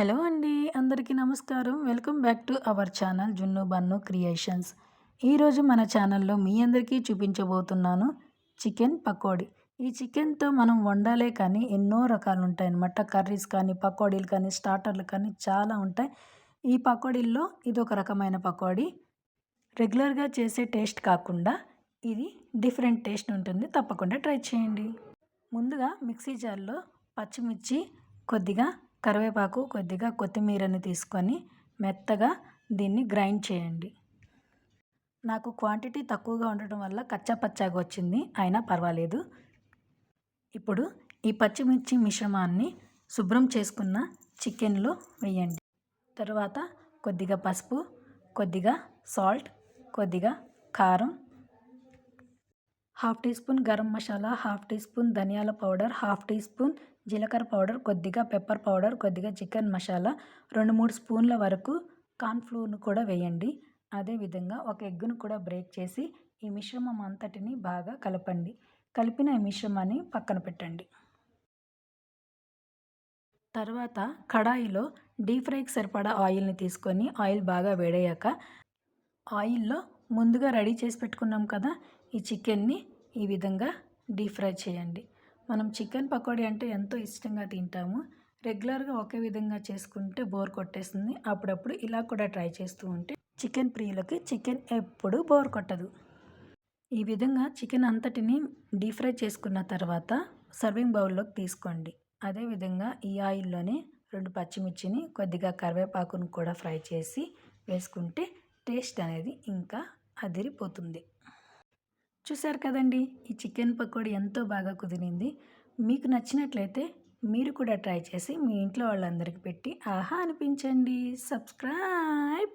Hello అండి. అందరికీ నమస్కారం. Welcome back to our channel జున్ను బన్ను క్రియేషన్స్. ఈరోజు మన ఛానల్‌లో మీ అందరికీ చూపించబోతున్నాను చికెన్ పకోడీ. ఈ చికెన్‌తో మనం వండాలే కానీ ఎన్నో రకాలుంటాయన్నమాట. కర్రీస్ కానీ, పకోడీలు కానీ, స్టార్టర్లు కానీ చాలా ఉంటాయి. ఈ పకోడీల్లో ఇదొక రకమైన పకోడీ. రెగ్యులర్‌గా చేసే టేస్ట్ కాకుండా ఇది డిఫరెంట్ టేస్ట్ ఉంటుంది. తప్పకుండా ట్రై చేయండి. ముందుగా మిక్సీ జార్‌లో పచ్చిమిర్చి, కొద్దిగా కరివేపాకు, కొద్దిగా కొత్తిమీరని తీసుకొని మెత్తగా దీన్ని గ్రైండ్ చేయండి. నాకు క్వాంటిటీ తక్కువగా ఉండటం వల్ల కచ్చా పచ్చాగా వచ్చింది. అయినా పర్వాలేదు. ఇప్పుడు ఈ పచ్చిమిర్చి మిశ్రమాన్ని శుభ్రం చేసుకున్న చికెన్‌లో వేయండి. తరువాత కొద్దిగా పసుపు, కొద్దిగా సాల్ట్, కొద్దిగా కారం, half teaspoon garam masala, half teaspoon ధనియాల పౌడర్, హాఫ్ టీ స్పూన్ జీలకర్ర పౌడర్, కొద్దిగా పెప్పర్ పౌడర్, కొద్దిగా చికెన్ మసాలా, 2, 3 స్పూన్ల వరకు కార్న్ ఫ్లోర్‌ను కూడా వేయండి. అదేవిధంగా ఒక ఎగ్గును కూడా బ్రేక్ చేసి ఈ మిశ్రమం అంతటిని బాగా కలపండి. కలిపిన ఈ మిశ్రమాన్ని పక్కన పెట్టండి. తర్వాత కడాయిలో డీప్ ఫ్రైకి సరిపడా ఆయిల్‌ని తీసుకొని ఆయిల్ బాగా వేడయ్యాక ఆయిల్‌లో ముందుగా రెడీ చేసి పెట్టుకున్నాం కదా! ఈ చికెన్‌ని ఈ విధంగా డీప్ ఫ్రై చేయండి. మనం చికెన్ పకోడీ అంటే ఎంతో ఇష్టంగా తింటాము. రెగ్యులర్‌గా ఒకే విధంగా చేసుకుంటే బోర్ కొట్టేస్తుంది. అప్పుడప్పుడు ఇలా కూడా ట్రై చేస్తూ ఉంటే చికెన్ ప్రియులకి చికెన్ ఎప్పుడూ బోర్ కొట్టదు. ఈ విధంగా చికెన్ అంతటిని డీప్ ఫ్రై చేసుకున్న తర్వాత సర్వింగ్ బౌల్‌లోకి తీసుకోండి. అదేవిధంగా ఈ ఆయిల్‌లోనే 2 పచ్చిమిర్చిని, కొద్దిగా కరివేపాకును కూడా ఫ్రై చేసి వేసుకుంటే టేస్ట్ అనేది ఇంకా అదిరిపోతుంది. చూసారు కదండీ! ఈ చికెన్ పకోడీ ఎంతో బాగా కుదిరింది. మీకు నచ్చినట్లయితే మీరు కూడా ట్రై చేసి మీ ఇంట్లో వాళ్ళందరికీ పెట్టి ఆహా అనిపించండి. సబ్స్క్రైబ్.